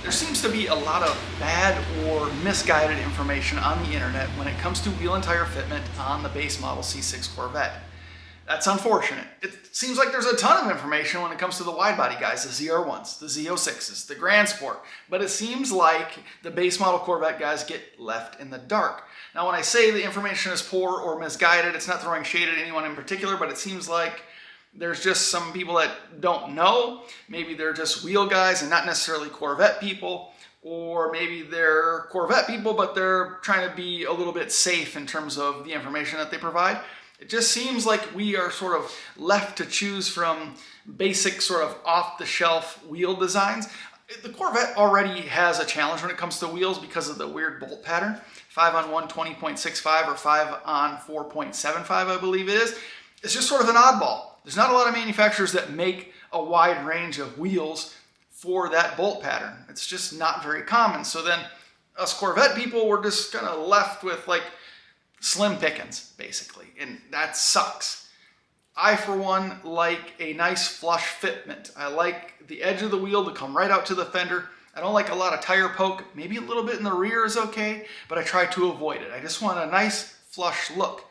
There seems to be a lot of bad or misguided information on the internet when it comes to wheel and tire fitment on the base model C6 Corvette. That's unfortunate. It seems like there's a ton of information when it comes to the wide body guys, the ZR1s, the Z06s, the Grand Sport, but it seems like the base model Corvette guys get left in the dark. Now when I say the information is poor or misguided, it's not throwing shade at anyone in particular, but it seems like there's just some people that don't know. Maybe they're just wheel guys and not necessarily Corvette people, or maybe they're Corvette people, but they're trying to be a little bit safe in terms of the information that they provide. It just seems like we are sort of left to choose from basic sort of off-the-shelf wheel designs. The Corvette already has a challenge when it comes to wheels because of the weird bolt pattern. 5-on-1 20.65 or 5-on 4.75, I believe it is. It's just sort of an oddball. There's not a lot of manufacturers that make a wide range of wheels for that bolt pattern. It's just not very common. So then us Corvette people, we're just kind of left with like slim pickings, basically, and that sucks. I, for one, like a nice flush fitment. I like the edge of the wheel to come right out to the fender. I don't like a lot of tire poke. Maybe a little bit in the rear is okay, but I try to avoid it. I just want a nice flush look.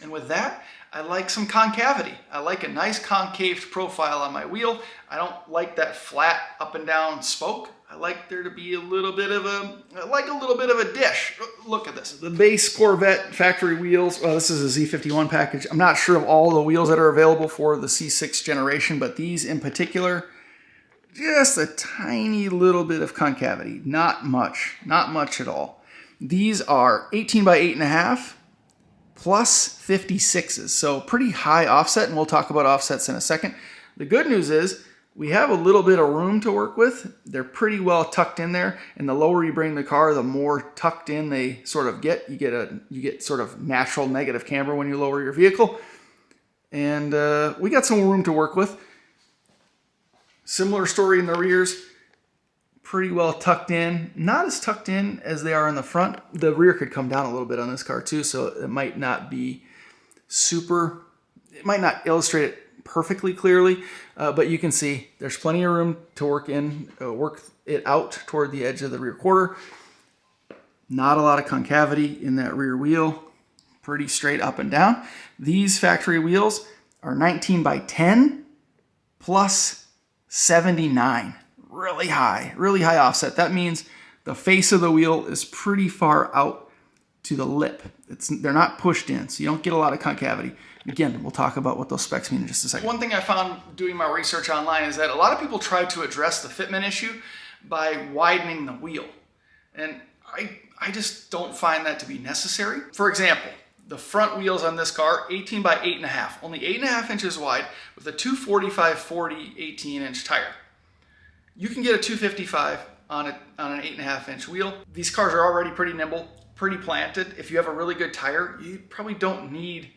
And with that, I like some concavity. I like a nice concaved profile on my wheel. I don't like that flat up and down spoke. I like there to be a little bit of a dish. Look at this. The base Corvette factory wheels. Well, this is a Z51 package. I'm not sure of all the wheels that are available for the C6 generation, but these in particular, just a tiny little bit of concavity. Not much at all. These are 18 by 8.5 plus 56s. So pretty high offset, and we'll talk about offsets in a second. The good news is we have a little bit of room to work with. They're pretty well tucked in there, and the lower you bring the car, the more tucked in they sort of get. You get sort of natural negative camber when you lower your vehicle, and we got some room to work with. Similar story in the rears, pretty well tucked in. Not as tucked in as they are in the front. The rear could come down a little bit on this car too, so it might not be super. It might not illustrate it perfectly clearly, but you can see there's plenty of room to work it out toward the edge of the rear quarter. Not a lot of concavity in that rear wheel. Pretty straight up and down. These factory wheels are 19 by 10 plus 79. Really high offset. That means the face of the wheel is pretty far out to the lip. They're not pushed in, so you don't get a lot of concavity. Again, we'll talk about what those specs mean in just a second. One thing I found doing my research online is that a lot of people try to address the fitment issue by widening the wheel. And I just don't find that to be necessary. For example, the front wheels on this car, 18 by 8.5, only 8.5 inches wide with a 245/40 18-inch tire. You can get a 255 on an 8.5 inch wheel. These cars are already pretty nimble, pretty planted. If you have a really good tire, you probably don't need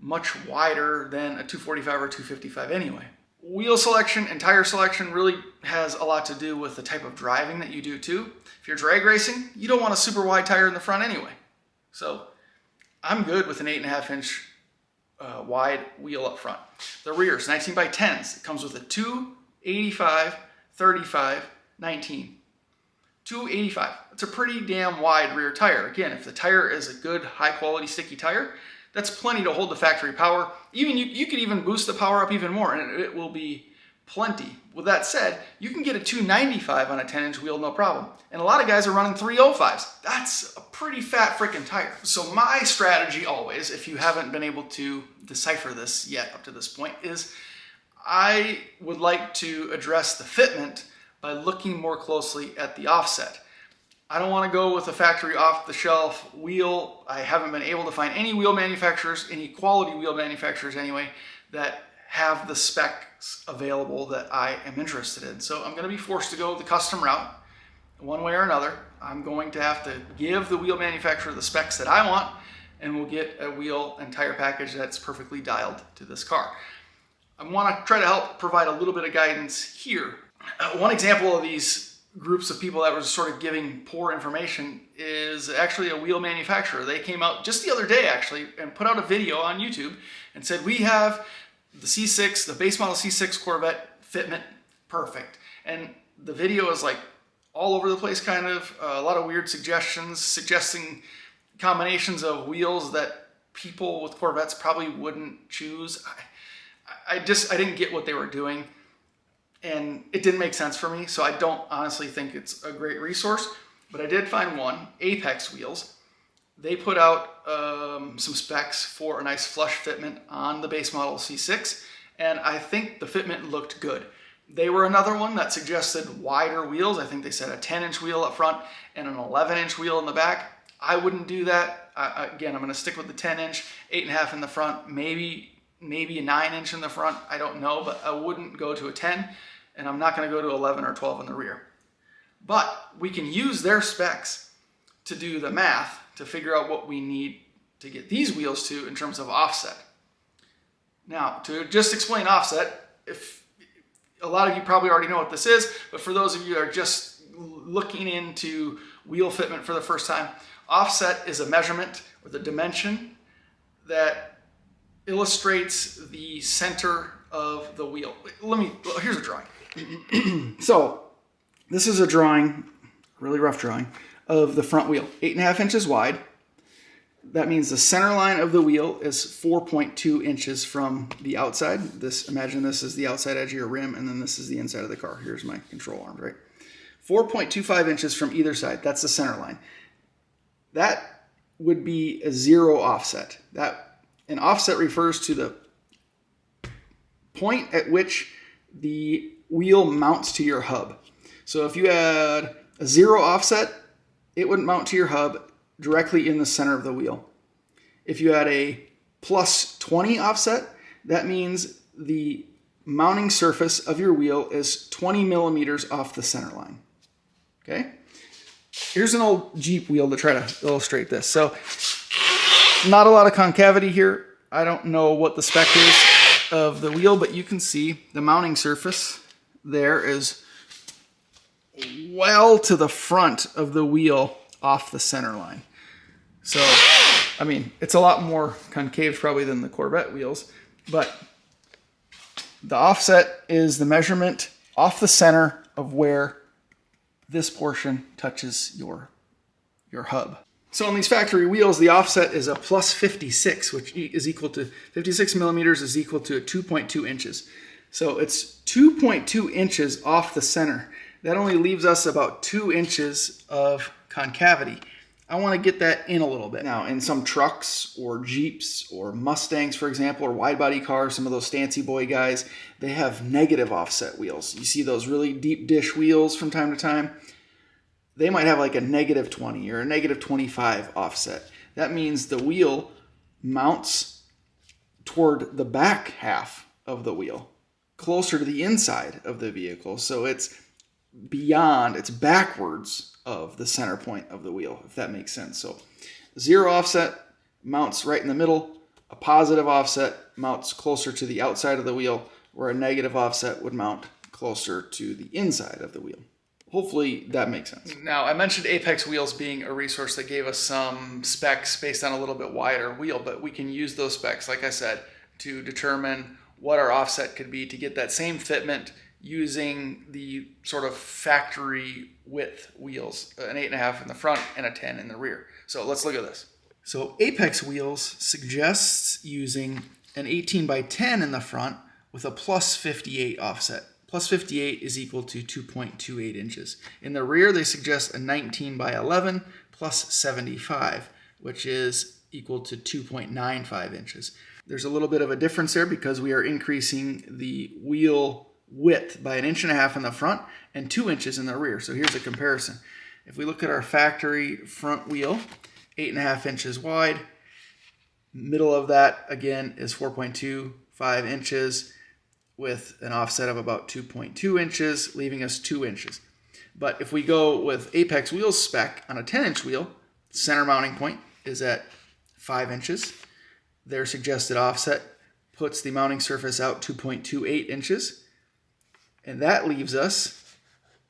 much wider than a 245 or 255 anyway. Wheel selection and tire selection really has a lot to do with the type of driving that you do too. If you're drag racing, you don't want a super wide tire in the front anyway. So I'm good with an 8.5 inch wide wheel up front. The rear's 19 by 10s. It comes with a 285, 35, 19. 285. It's a pretty damn wide rear tire. Again, if the tire is a good high quality sticky tire, that's plenty to hold the factory power. Even you could even boost the power up even more, and it will be plenty. With that said, you can get a 295 on a 10-inch wheel, no problem. And a lot of guys are running 305s. That's a pretty fat freaking tire. So my strategy always, if you haven't been able to decipher this yet up to this point, is I would like to address the fitment by looking more closely at the offset. I don't want to go with a factory off-the-shelf wheel. I haven't been able to find any wheel manufacturers, any quality wheel manufacturers anyway, that have the specs available that I am interested in. So I'm going to be forced to go the custom route one way or another. I'm going to have to give the wheel manufacturer the specs that I want, and we'll get a wheel and tire package that's perfectly dialed to this car. I want to try to help provide a little bit of guidance here. One example of these groups of people that were sort of giving poor information is actually a wheel manufacturer. They came out just the other day actually and put out a video on YouTube and said, we have the C6, the base model C6 Corvette fitment perfect. And the video is like all over the place, kind of. A lot of weird suggestions, suggesting combinations of wheels that people with Corvettes probably wouldn't choose. I didn't get what they were doing, and it didn't make sense for me, so I don't honestly think it's a great resource. But I did find one, Apex Wheels. They put out some specs for a nice flush fitment on the base model C6, and I think the fitment looked good. They were another one that suggested wider wheels. I think they said a 10-inch wheel up front and an 11-inch wheel in the back. I wouldn't do that. Again, I'm going to stick with the 10-inch, 8.5 in the front, maybe a 9-inch in the front. I don't know, but I wouldn't go to a 10, and I'm not going to go to 11 or 12 in the rear. But we can use their specs to do the math to figure out what we need to get these wheels to in terms of offset. Now, to just explain offset, if a lot of you probably already know what this is, but for those of you that are just looking into wheel fitment for the first time, offset is a measurement or the dimension that illustrates the center of the wheel. Here's a drawing. So this is a drawing, really rough drawing, of the front wheel, 8.5 inches wide. That means the center line of the wheel is 4.2 inches from the outside. Imagine this is the outside edge of your rim, and then this is the inside of the car. Here's my control arm, right? 4.25 inches from either side. That's the center line. That would be a 0 offset. An offset refers to the point at which the wheel mounts to your hub. So if you had a 0 offset, it would mount to your hub directly in the center of the wheel. If you had a plus 20 offset, that means the mounting surface of your wheel is 20 millimeters off the center line. Okay? Here's an old Jeep wheel to try to illustrate this. So, not a lot of concavity here. I don't know what the spec is of the wheel, but you can see the mounting surface there is well to the front of the wheel off the center line. So, I mean, it's a lot more concave probably than the Corvette wheels, but the offset is the measurement off the center of where this portion touches your hub. So on these factory wheels, the offset is a plus 56, which is equal to 56 millimeters is equal to 2.2 inches. So it's 2.2 inches off the center. That only leaves us about 2 inches of concavity. I want to get that in a little bit. Now, in some trucks or Jeeps or Mustangs, for example, or wide body cars, some of those Stancy boy guys, they have negative offset wheels. You see those really deep dish wheels from time to time? They might have like a negative 20 or a negative 25 offset. That means the wheel mounts toward the back half of the wheel, closer to the inside of the vehicle. So it's backwards of the center point of the wheel, if that makes sense. So 0 offset mounts right in the middle. A positive offset mounts closer to the outside of the wheel, where a negative offset would mount closer to the inside of the wheel. Hopefully that makes sense. Now, I mentioned Apex Wheels being a resource that gave us some specs based on a little bit wider wheel, but we can use those specs, like I said, to determine what our offset could be to get that same fitment using the sort of factory width wheels, an 8.5 in the front and a 10 in the rear. So let's look at this. So Apex Wheels suggests using an 18 by 10 in the front with a plus 58 offset. Plus 58 is equal to 2.28 inches. In the rear, they suggest a 19 by 11 plus 75, which is equal to 2.95 inches. There's a little bit of a difference there because we are increasing the wheel width by 1.5 inches in the front and 2 inches in the rear. So here's a comparison. If we look at our factory front wheel, 8.5 inches wide, middle of that again is 4.25 inches with an offset of about 2.2 inches, leaving us 2 inches. But if we go with Apex Wheels spec on a 10-inch wheel, center mounting point is at 5 inches. Their suggested offset puts the mounting surface out 2.28 inches. And that leaves us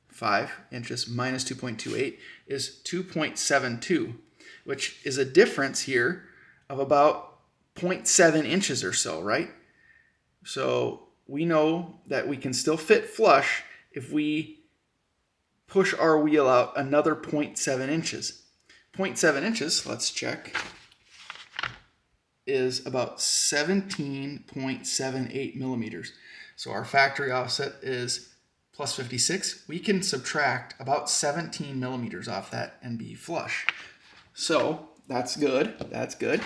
5 inches minus 2.28 is 2.72, which is a difference here of about 0.7 inches or so, right? So we know that we can still fit flush if we push our wheel out another 0.7 inches. 0.7 inches, let's check, is about 17.78 millimeters. So our factory offset is plus 56. We can subtract about 17 millimeters off that and be flush. So that's good. That's good.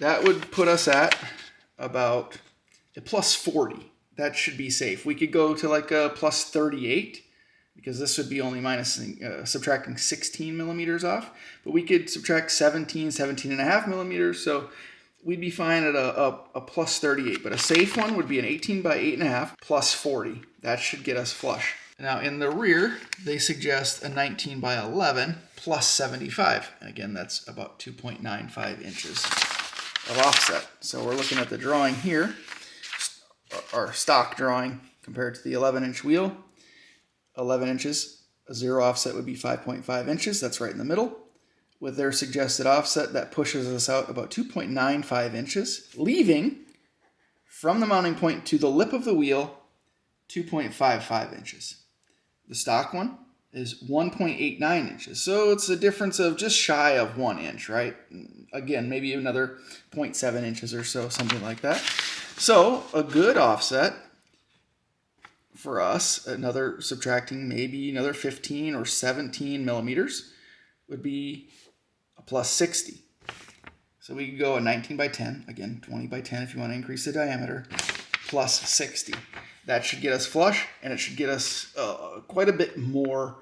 That would put us at about a plus 40. That should be safe. We could go to like a plus 38 because this would be only subtracting 16 millimeters off. But we could subtract 17 and a half millimeters. So we'd be fine at a plus 38. But a safe one would be an 18 by 8.5 plus 40. That should get us flush. Now in the rear, they suggest a 19 by 11 plus 75. And again, that's about 2.95 inches of offset. So we're looking at the drawing here, our stock drawing compared to the 11-inch wheel. 11 inches, a zero offset would be 5.5 inches. That's right in the middle. With their suggested offset, that pushes us out about 2.95 inches, leaving from the mounting point to the lip of the wheel 2.55 inches. The stock one is 1.89 inches. So it's a difference of just shy of 1 inch, right? Again, maybe another 0.7 inches or so, something like that. So a good offset for us, subtracting maybe another 15 or 17 millimeters, would be a plus 60. So we could go a 19 by 10, again, 20 by 10 if you want to increase the diameter, plus 60. That should get us flush, and it should get us quite a bit more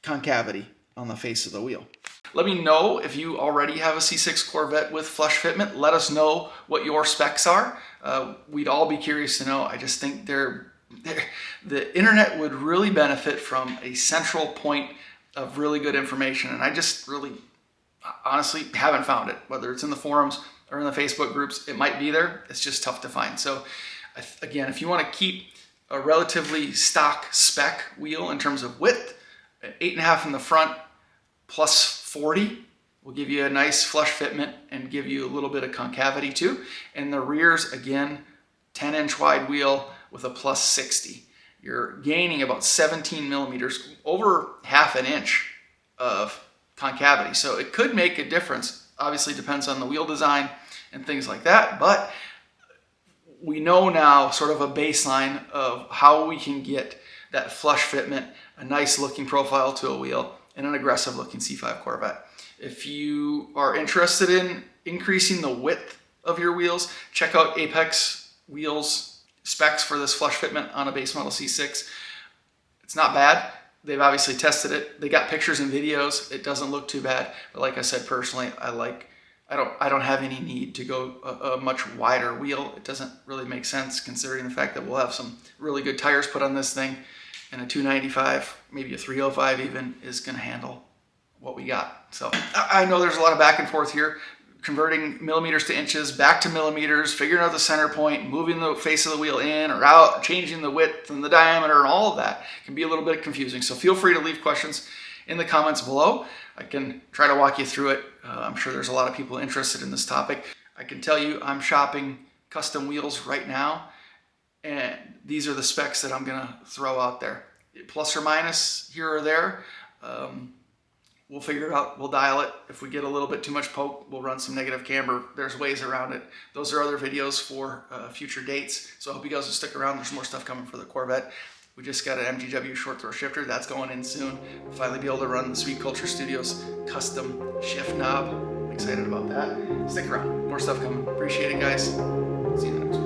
concavity on the face of the wheel. Let me know if you already have a C6 Corvette with flush fitment. Let us know what your specs are. We'd all be curious to know. I just think the internet would really benefit from a central point of really good information, and I just really honestly haven't found it. Whether it's in the forums or in the Facebook groups, it might be there. It's just tough to find. So again, if you want to keep a relatively stock spec wheel in terms of width, 8.5 in the front plus 40 will give you a nice flush fitment and give you a little bit of concavity too. And the rear's, again, 10-inch wide wheel with a plus 60. You're gaining about 17 millimeters, over half an inch of concavity. So it could make a difference. Obviously depends on the wheel design and things like that, but we know now sort of a baseline of how we can get that flush fitment, a nice looking profile to a wheel, and an aggressive looking C5 Corvette. If you are interested in increasing the width of your wheels, check out Apex Wheels specs for this flush fitment on a base model C6. It's not bad. They've obviously tested it. They got pictures and videos. It doesn't look too bad. But like I said, personally, I don't have any need to go a much wider wheel. It doesn't really make sense considering the fact that we'll have some really good tires put on this thing, and a 295, maybe a 305 even, is going to handle what we got. So I know there's a lot of back and forth here, converting millimeters to inches, back to millimeters, figuring out the center point, moving the face of the wheel in or out, changing the width and the diameter, and all of that can be a little bit confusing. So feel free to leave questions in the comments below. I can try to walk you through it. I'm sure there's a lot of people interested in this topic. I can tell you I'm shopping custom wheels right now, and these are the specs that I'm gonna throw out there. Plus or minus here or there. We'll figure it out, we'll dial it. If we get a little bit too much poke, we'll run some negative camber. There's ways around it. Those are other videos for future dates. So I hope you guys will stick around. There's more stuff coming for the Corvette. We just got an MGW short throw shifter. That's going in soon. We'll finally be able to run the Sweet Culture Studios custom shift knob. I'm excited about that. Stick around, more stuff coming. Appreciate it, guys. See you in the next one.